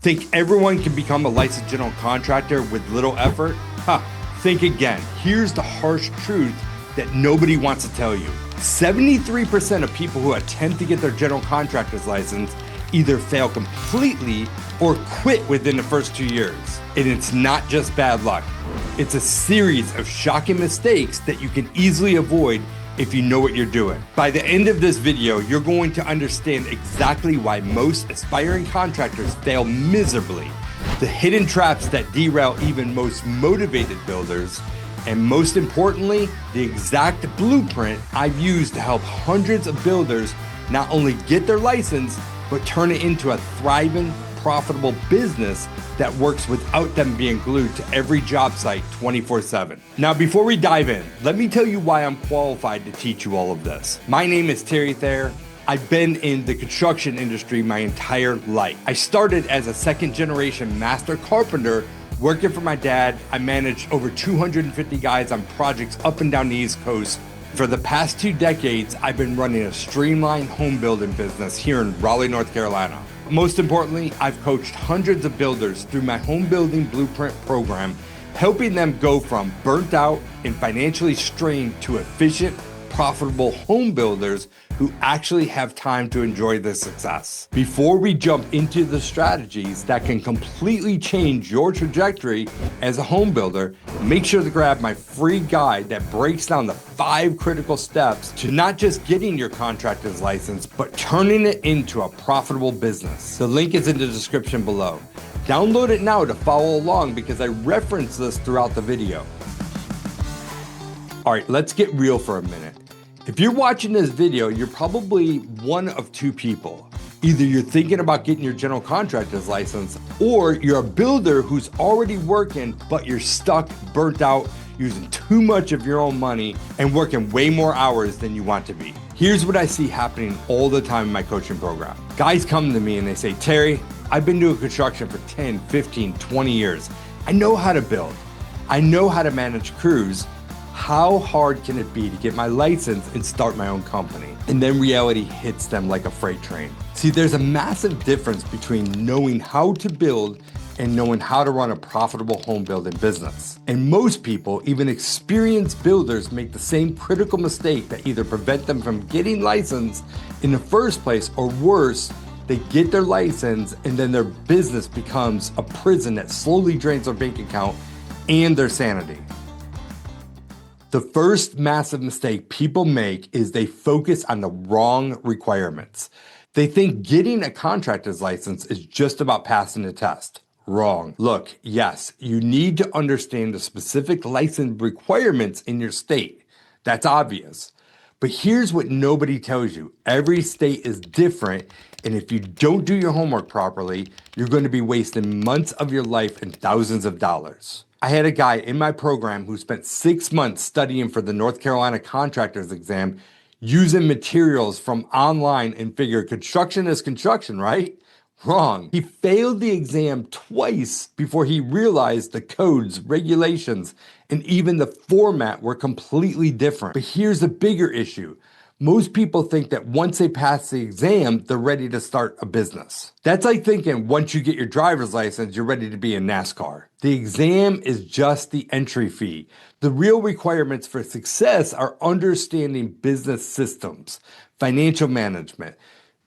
Think everyone can become a licensed general contractor with little effort? Think again. Here's the harsh truth that nobody wants to tell you. 73% of people who attempt to get their general contractor's license either fail completely or quit within the first 2 years. And it's not just bad luck. It's a series of shocking mistakes that you can easily avoid if you know what you're doing. By the end of this video, you're going to understand exactly why most aspiring contractors fail miserably, the hidden traps that derail even most motivated builders, and most importantly, the exact blueprint I've used to help hundreds of builders not only get their license, but turn it into a thriving, profitable business that works without them being glued to every job site 24/7. Now, before we dive in, let me tell you why I'm qualified to teach you all of this. My name is Thayer. I've been in the construction industry my entire life. I started as a second generation master carpenter working for my dad. I managed over 250 guys on projects up and down the East Coast. For the past 2 decades, I've been running a streamlined home building business here in Raleigh, North Carolina. Most importantly, I've coached hundreds of builders through my home building blueprint program, helping them go from burnt out and financially strained to efficient, profitable home builders who actually have time to enjoy their success. Before we jump into the strategies that can completely change your trajectory as a home builder, make sure to grab my free guide that breaks down the 5 critical steps to not just getting your contractor's license, but turning it into a profitable business. The link is in the description below. Download it now to follow along because I reference this throughout the video. All right, let's get real for a minute. If you're watching this video, you're probably one of 2 people. Either you're thinking about getting your general contractor's license, or you're a builder who's already working, but you're stuck, burnt out, using too much of your own money and working way more hours than you want to be. Here's what I see happening all the time in my coaching program. Guys come to me and they say, Terry, I've been doing construction for 10, 15, 20 years. I know how to build. I know how to manage crews. How hard can it be to get my license and start my own company? And then reality hits them like a freight train. See, there's a massive difference between knowing how to build and knowing how to run a profitable home building business. And most people, even experienced builders, make the same critical mistake that either prevent them from getting licensed in the first place, or worse, they get their license and then their business becomes a prison that slowly drains their bank account and their sanity. The first massive mistake people make is they focus on the wrong requirements. They think getting a contractor's license is just about passing the test. Wrong. Look, yes, you need to understand the specific license requirements in your state. That's obvious. But here's what nobody tells you. Every state is different, and if you don't do your homework properly, you're going to be wasting months of your life and thousands of dollars. I had a guy in my program who spent 6 months studying for the North Carolina contractor's exam using materials from online and figured construction is construction, right? Wrong. He failed the exam twice before he realized the codes, regulations, and even the format were completely different. But here's the bigger issue. Most people think that once they pass the exam, they're ready to start a business. That's like thinking once you get your driver's license, you're ready to be in NASCAR. The exam is just the entry fee. The real requirements for success are understanding business systems, financial management,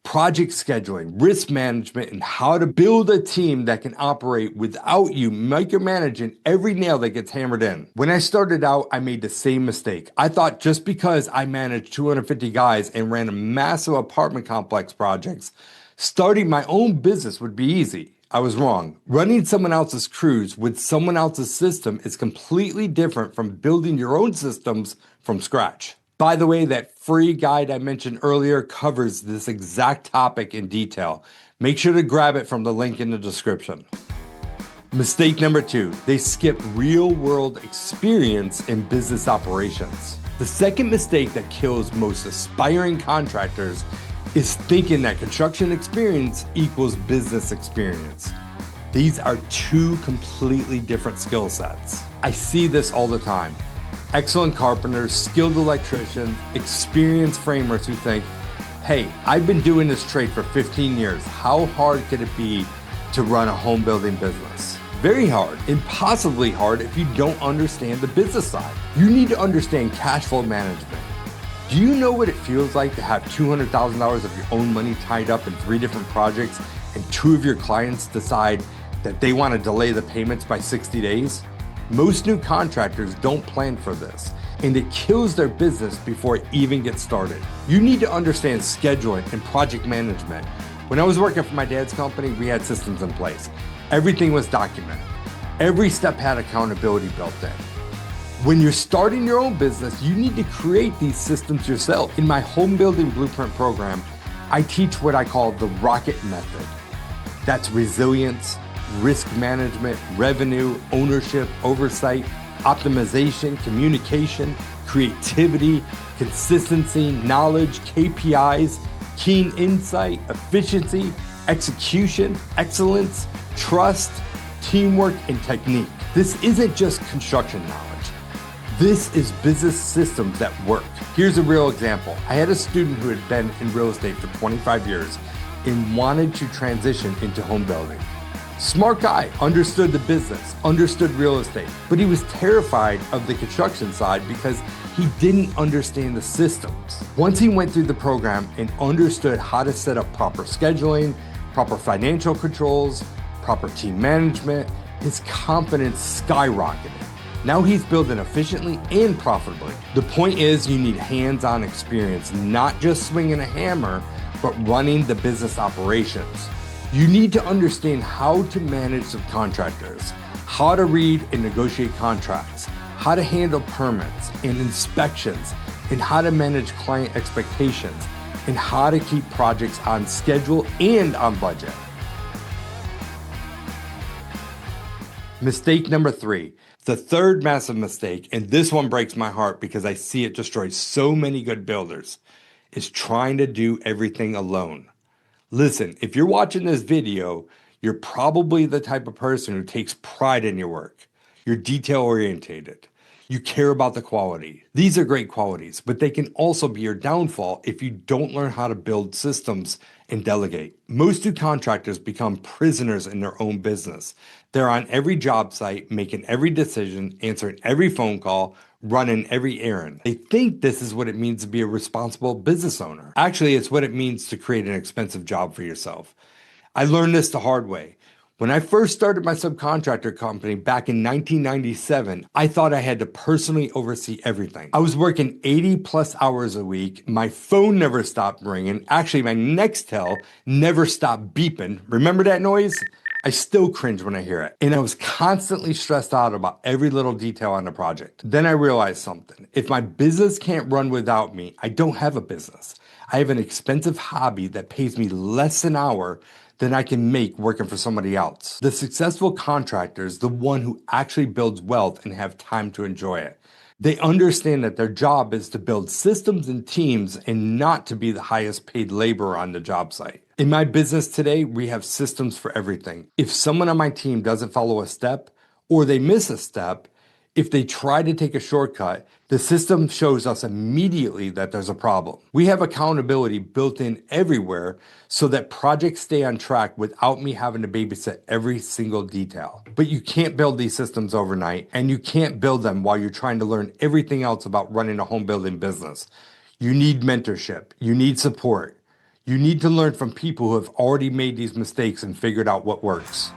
project scheduling, risk management, and how to build a team that can operate without you micromanaging every nail that gets hammered in. When I started out, I made the same mistake. I thought just because I managed 250 guys and ran a massive apartment complex projects, starting my own business would be easy. I was wrong. Running someone else's crews with someone else's system is completely different from building your own systems from scratch. By the way, that free guide I mentioned earlier covers this exact topic in detail. Make sure to grab it from the link in the description. Mistake number 2, they skip real-world experience in business operations. The second mistake that kills most aspiring contractors is thinking that construction experience equals business experience. These are 2 completely different skill sets. I see this all the time. Excellent carpenters, skilled electricians, experienced framers who think, hey, I've been doing this trade for 15 years. How hard could it be to run a home building business. Very hard, impossibly hard if you don't understand the business side. You need to understand cash flow management. Do you know what it feels like to have $200,000 of your own money tied up in 3 different projects and 2 of your clients decide that they want to delay the payments by 60 days? Most new contractors don't plan for this, and it kills their business before it even gets started. You need to understand scheduling and project management. When I was working for my dad's company, we had systems in place. Everything was documented. Every step had accountability built in. When you're starting your own business, you need to create these systems yourself. In my home building blueprint program, I teach what I call the rocket method. That's resilience, risk management, revenue, ownership, oversight, optimization, communication, creativity, consistency, knowledge, KPIs, keen insight, efficiency, execution, excellence, trust, teamwork, and technique. This isn't just construction knowledge. This is business systems that work. Here's a real example. I had a student who had been in real estate for 25 years and wanted to transition into home building. Smart guy, understood the business, understood real estate, but he was terrified of the construction side because he didn't understand the systems. Once he went through the program and understood how to set up proper scheduling, proper financial controls, proper team management, his confidence skyrocketed. Now he's building efficiently and profitably. The point is you need hands-on experience, not just swinging a hammer, but running the business operations. You need to understand how to manage subcontractors, how to read and negotiate contracts, how to handle permits and inspections, and how to manage client expectations, and how to keep projects on schedule and on budget. Mistake number 3, the third massive mistake, and this one breaks my heart because I see it destroy so many good builders, is trying to do everything alone. Listen, if you're watching this video, you're probably the type of person who takes pride in your work. You're detail oriented. You care about the quality. These are great qualities, but they can also be your downfall if you don't learn how to build systems and delegate. Most new contractors become prisoners in their own business. They're on every job site, making every decision, answering every phone call, running every errand. They think this is what it means to be a responsible business owner. Actually, it's what it means to create an expensive job for yourself. I learned this the hard way. When I first started my subcontractor company back in 1997, I thought I had to personally oversee everything. I was working 80 plus hours a week. My phone never stopped ringing. Actually, my Nextel never stopped beeping. Remember that noise? I still cringe when I hear it. And I was constantly stressed out about every little detail on the project. Then I realized something. If my business can't run without me, I don't have a business. I have an expensive hobby that pays me less an hour than I can make working for somebody else. The successful contractor is the one who actually builds wealth and have time to enjoy it. They understand that their job is to build systems and teams and not to be the highest paid laborer on the job site. In my business today, we have systems for everything. If someone on my team doesn't follow a step or they miss a step, if they try to take a shortcut, the system shows us immediately that there's a problem. We have accountability built in everywhere so that projects stay on track without me having to babysit every single detail. But you can't build these systems overnight, and you can't build them while you're trying to learn everything else about running a home building business. You need mentorship. You need support. You need to learn from people who have already made these mistakes and figured out what works.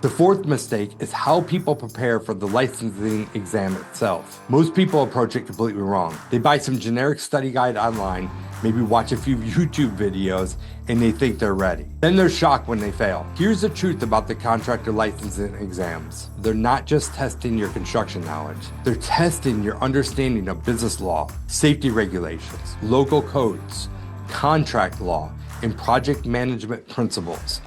The fourth mistake is how people prepare for the licensing exam itself. Most people approach it completely wrong. They buy some generic study guide online, maybe watch a few YouTube videos, and they think they're ready. Then they're shocked when they fail. Here's the truth about the contractor licensing exams. They're not just testing your construction knowledge. They're testing your understanding of business law, safety regulations, local codes, contract law, and project management principles.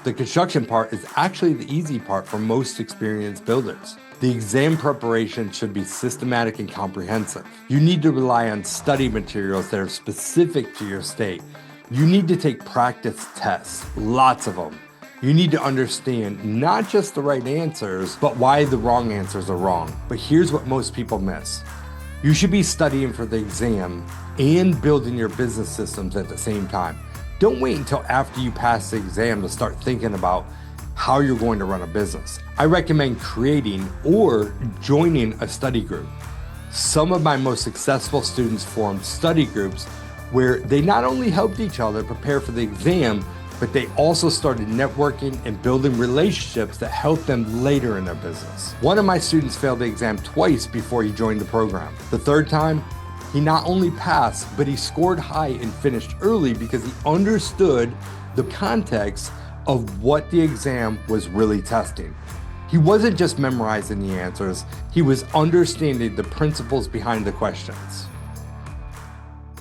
The construction part is actually the easy part for most experienced builders. The exam preparation should be systematic and comprehensive. You need to rely on study materials that are specific to your state. You need to take practice tests, lots of them. You need to understand not just the right answers, but why the wrong answers are wrong. But here's what most people miss. You should be studying for the exam and building your business systems at the same time. Don't wait until after you pass the exam to start thinking about how you're going to run a business. I recommend creating or joining a study group. Some of my most successful students formed study groups where they not only helped each other prepare for the exam, but they also started networking and building relationships that helped them later in their business. One of my students failed the exam twice before he joined the program. The third time, he not only passed, but he scored high and finished early because he understood the context of what the exam was really testing. He wasn't just memorizing the answers, he was understanding the principles behind the questions.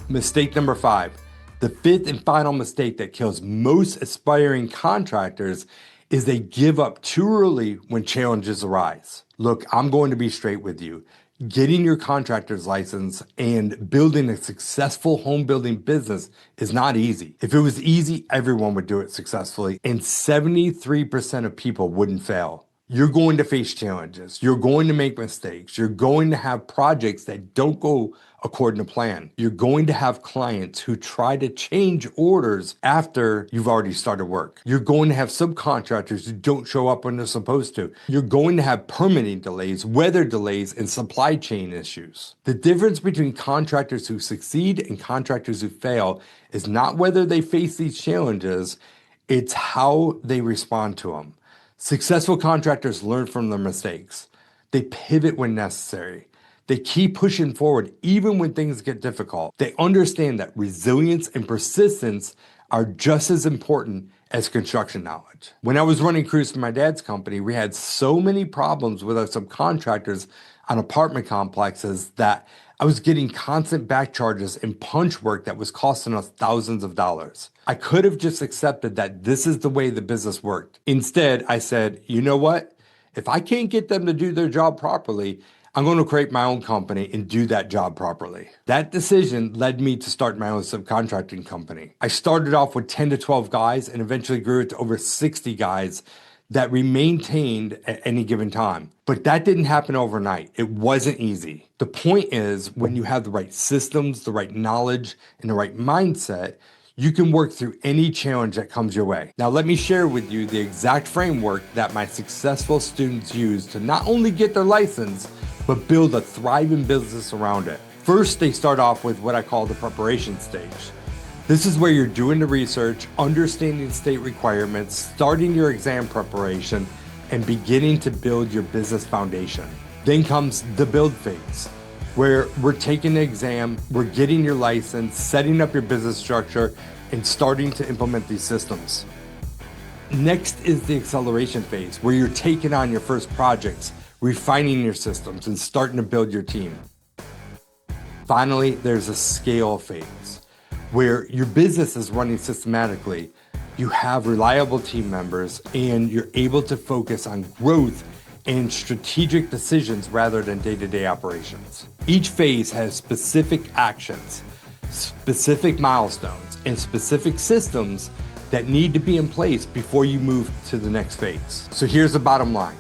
Mistake number 5. The fifth and final mistake that kills most aspiring contractors is they give up too early when challenges arise. Look, I'm going to be straight with you. Getting your contractor's license and building a successful home building business is not easy. If it was easy, everyone would do it successfully, and 73% of people wouldn't fail. You're going to face challenges. You're going to make mistakes. You're going to have projects that don't go according to plan. You're going to have clients who try to change orders after you've already started work. You're going to have subcontractors who don't show up when they're supposed to. You're going to have permitting delays, weather delays, and supply chain issues. The difference between contractors who succeed and contractors who fail is not whether they face these challenges, it's how they respond to them. Successful contractors learn from their mistakes. They pivot when necessary. They keep pushing forward even when things get difficult. They understand that resilience and persistence are just as important as construction knowledge. When I was running crews for my dad's company, we had so many problems with our subcontractors on apartment complexes that I was getting constant back charges and punch work that was costing us thousands of dollars. I could have just accepted that this is the way the business worked. Instead, I said, you know what? If I can't get them to do their job properly, I'm going to create my own company and do that job properly. That decision led me to start my own subcontracting company. I started off with 10 to 12 guys and eventually grew it to over 60 guys that we maintained at any given time. But that didn't happen overnight. It wasn't easy. The point is, when you have the right systems, the right knowledge, and the right mindset, you can work through any challenge that comes your way. Now, let me share with you the exact framework that my successful students use to not only get their license, but build a thriving business around it. First, they start off with what I call the preparation stage. This is where you're doing the research, understanding state requirements, starting your exam preparation, and beginning to build your business foundation. Then comes the build phase, where we're taking the exam, we're getting your license, setting up your business structure, and starting to implement these systems. Next is the acceleration phase, where you're taking on your first projects, refining your systems, and starting to build your team. Finally, there's a scale phase, where your business is running systematically, you have reliable team members, and you're able to focus on growth and strategic decisions rather than day-to-day operations. Each phase has specific actions, specific milestones, and specific systems that need to be in place before you move to the next phase. So here's the bottom line.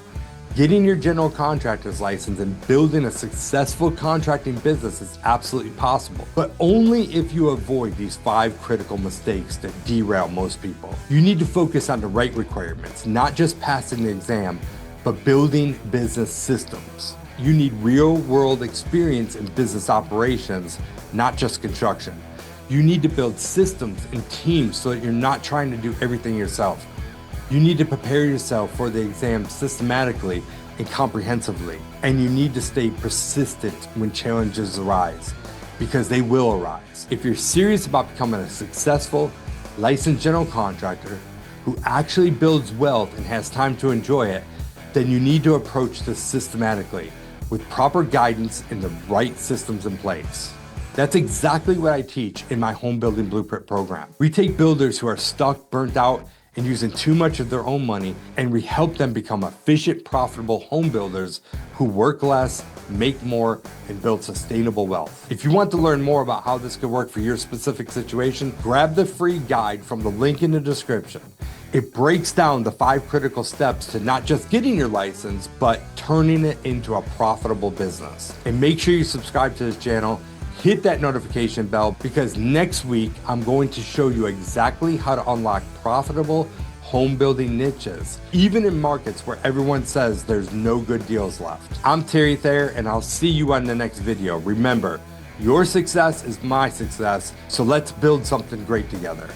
Getting your general contractor's license and building a successful contracting business is absolutely possible, but only if you avoid these 5 critical mistakes that derail most people. You need to focus on the right requirements, not just passing the exam, but building business systems. You need real-world experience in business operations, not just construction. You need to build systems and teams so that you're not trying to do everything yourself. You need to prepare yourself for the exam systematically and comprehensively. And you need to stay persistent when challenges arise, because they will arise. If you're serious about becoming a successful, licensed general contractor who actually builds wealth and has time to enjoy it, then you need to approach this systematically with proper guidance and the right systems in place. That's exactly what I teach in my home building blueprint program. We take builders who are stuck, burnt out, and using too much of their own money, and we help them become efficient, profitable home builders who work less, make more, and build sustainable wealth. If you want to learn more about how this could work for your specific situation, grab the free guide from the link in the description. It breaks down the 5 critical steps to not just getting your license, but turning it into a profitable business. And make sure you subscribe to this channel, hit that notification bell, because next week I'm going to show you exactly how to unlock profitable home building niches, even in markets where everyone says there's no good deals left. I'm Thayer, and I'll see you on the next video. Remember, your success is my success, so let's build something great together.